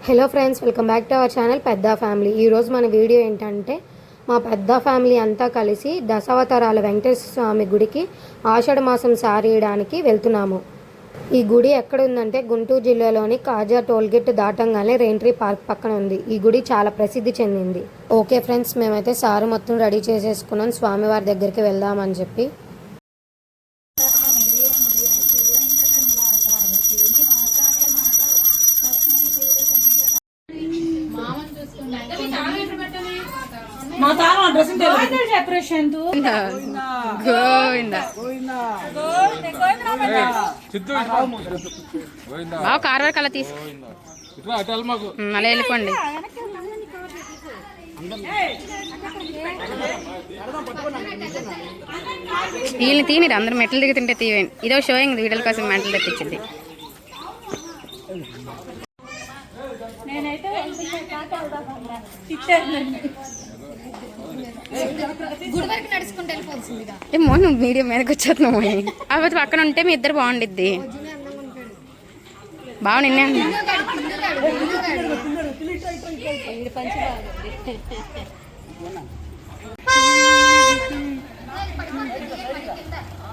Hello friends, welcome back to our channel పెద్ద family. ఈరోజు మన వీడియో ఏంటంటే మా పెద్ద ఫ్యామిలీ అంతా కలిసి దశావతారాల వెంకటేశ్వర స్వామి గుడికి ఆషాఢ మాసం సారీయడానికి వెళ్తున్నాము. ఈ గుడి ఎక్కడ ఉందంటే గుంటూరు జిల్లాలోని కాజా టోల్గేట్ దాటంగానే రెయిన్ట్రీ పార్క్ పక్కన ఉంది. ఈ గుడి చాలా ప్రసిద్ధి చెందింది. ఓకే ఫ్రెండ్స్, మేమైతే సారు మొత్తం రెడీ చేసేసుకున్నాం స్వామివారి దగ్గరికి వెళ్దామని చెప్పి. బాగా కార్వర్ కల తీసు మళ్ళీ వెళ్ళిపోండి. వీళ్ళని తీనిరు, అందరూ మెట్లు దిగుతుంటే తీయండి. ఇదో షోయింగ్ వీడియోల కోసం మెట్లు తెప్పించింది. ఏమో నువ్వు మీడియం మీదకి వచ్చేస్తున్నావు. అవి పక్కన ఉంటే మీ ఇద్దరు బాగుండిద్ది. బాగా నిన్నే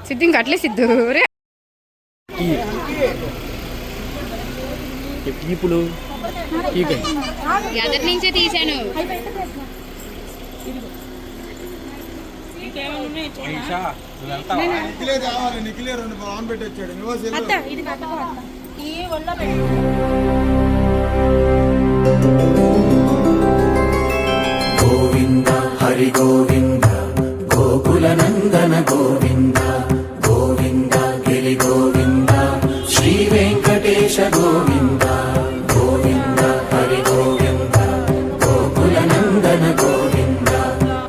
సిద్ధు ఇంక అట్లే సిద్ధు రే ఎదరి నుంచే తీసాను. గోవింద హరి గోవింద గోకుల నందన గోవింద గోవింద గిరి గోవింద శ్రీ వెంకటేశ గోవింద గోవింద హరి గోవింద గోకుల నందన గోవింద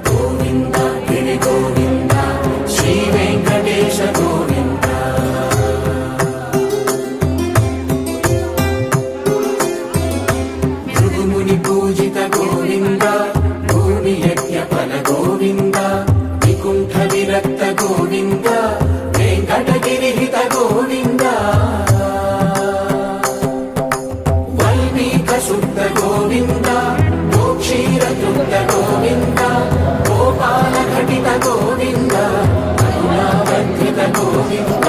గోవింద గిరి గోవింద శ్రీ వెంకటేశ గోవింద. భృగుముని పూజిత గోవింద భూమి యజ్ఞ ఫల గోవింద వికుంఠ విరక్త గోవింద వెంకటగిరిహిత గోవింద వల్మీక శుద్ధ గోవింద గోక్షీర తృప్త గోవింద గోపాల ఘటిత గోవింద కరుణావర్ధిత గోవింద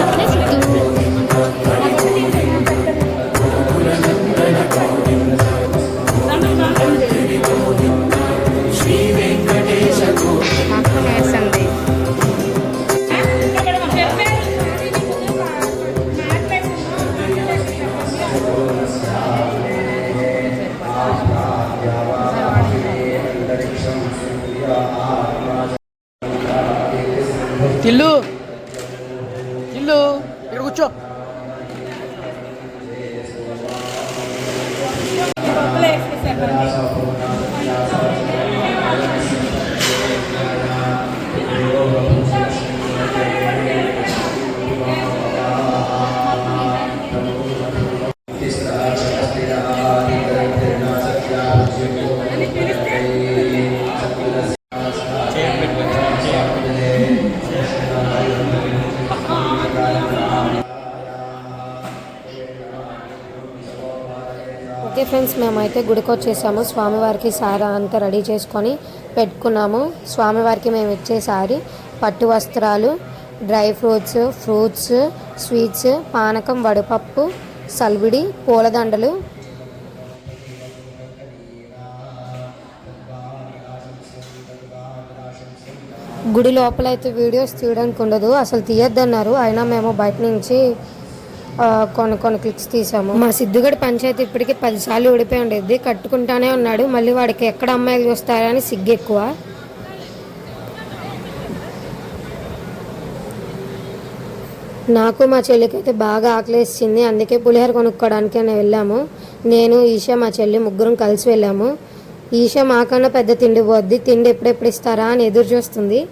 గోవింద హరి గోవింద గోకుల నందన గోవింద గోవింద శ్రీ వెంకటేశ గోవింద. ఇల్లు ఇల్లు ఇక్కడ కూర్చో. ఓకే ఫ్రెండ్స్, మేమైతే గుడికి వచ్చేసాము. స్వామివారికి సారా అంతా రెడీ చేసుకొని పెట్టుకున్నాము. స్వామివారికి మేము ఇచ్చే సారీ పట్టు వస్త్రాలు, డ్రై ఫ్రూట్స్, స్వీట్స్, పానకం, వడపప్పు, సల్విడి, పూలదండలు. గుడి లోపల అయితే వీడియోస్ తీయడానికి ఉండదు, అసలు తీయొద్దన్నారు. అయినా మేము బయట నుంచి కొన్ని క్లిక్స్ తీసాము. మా సిద్ధుగడి పంచాయతీ ఇప్పటికీ 10 సార్లు ఊడిపోయి ఉండేది. కట్టుకుంటానే ఉన్నాడు. మళ్ళీ వాడికి ఎక్కడ అమ్మాయిలు చూస్తారని సిగ్గు ఎక్కువ. నాకు మా చెల్లికి అయితే బాగా ఆకలేసింది. అందుకే పులిహోర కొనుక్కోవడానికి అని వెళ్ళాము. నేను, ఈషా, మా చెల్లి ముగ్గురం కలిసి వెళ్ళాము. ఈషా మాకన్నా పెద్ద తిండి పోద్ది. తిండి ఎప్పుడెప్పుడు ఇస్తారా అని ఎదురు చూస్తుంది.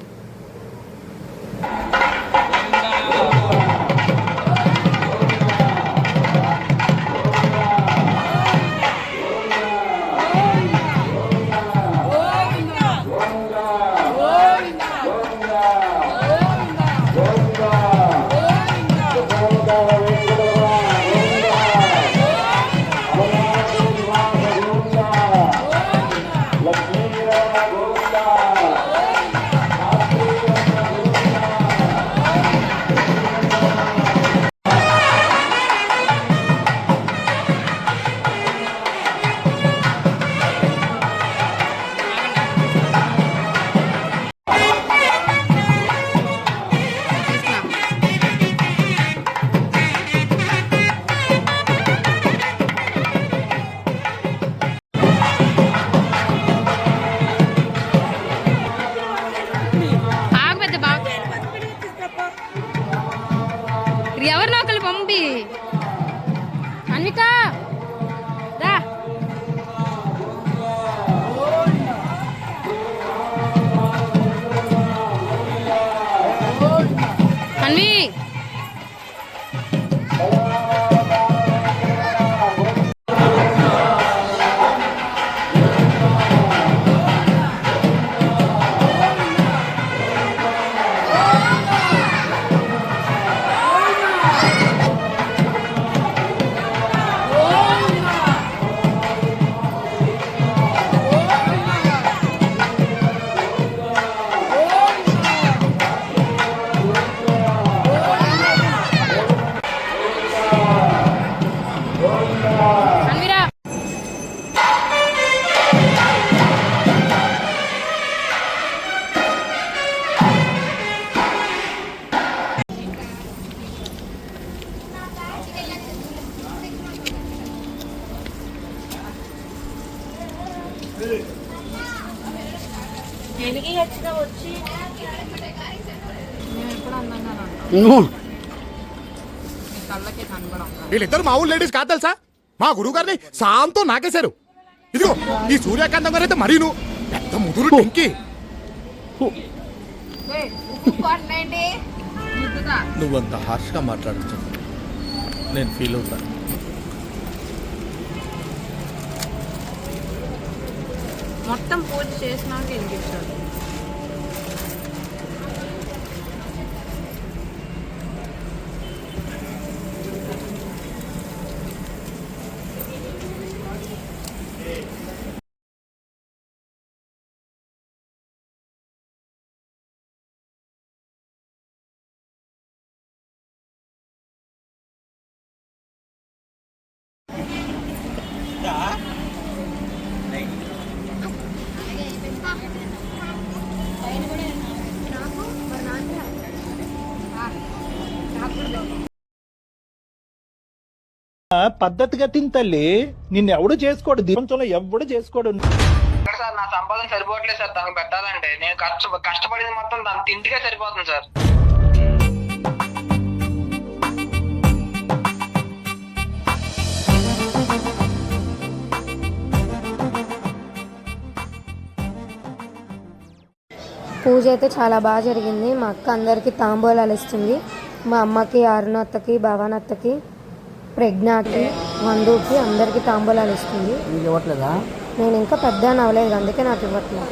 పులి అన్విరా వీళ్ళిద్దరు మా ఊళ్ళో లేడీస్ కాదు తెలుసా, మా గురువు గారిని సాంతో నాకేశారు. ఇదిగో ఈ సూర్యకాంతం గారు అయితే మరీను పెద్ద ముదురు టెంకి. నువ్వంత హార్ష్గా మాట్లాడచ్చు, నేను ఫీల్ అవుతాను. మొత్తం పూజ చేసినాక ఎందుకు ఇచ్చాడు? పద్ధతిగా తిని తల్లి, నిన్నెవడు చేసుకోడు, దీపంలో ఎవడు చేసుకోడు. సార్ నా సంపాదన సరిపోవట్లేదు సార్, తనకు పెట్టాలంటే నేను కష్టపడింది మొత్తం తన తిండికే సరిపోతుంది సార్. పూజ అయితే చాలా బాగా జరిగింది. మా అక్క అందరికీ తాంబూలాలు ఇస్తుంది. మా అమ్మకి, అరుణత్తకి, భవనత్తకి, ప్రజ్ఞాకి, వందుకి అందరికీ తాంబూలాలు ఇస్తుంది. ఇవ్వట్లేదా? నేను ఇంకా పెద్ద అవ్వలేదు, అందుకే నాకు ఇవ్వట్లేదు.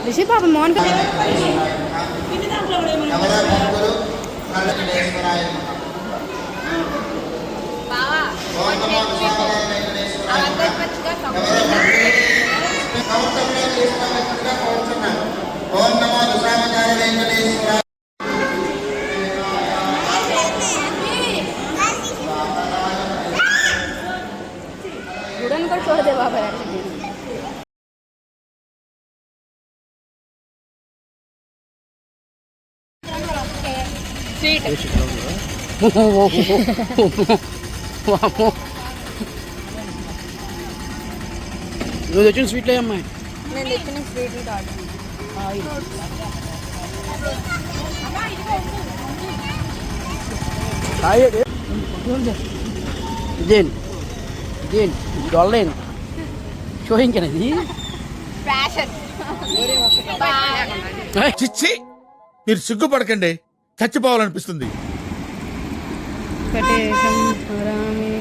రిషి పాప మోహన్ గుడన్ కూడా చూడదే బాబాయ్. నువ్వు తెచ్చిన స్వీట్లే అమ్మాయి. నేను తెచ్చిన స్వీట్లు కాదు. ఇదేంటి ఇదేంటి డొల్లేను షోయింగ్ అనేది. చిచ్చి, మీరు సిగ్గుపడకండి, చచ్చిపోవాలనిపిస్తుంది. వెంకటేశం హరామి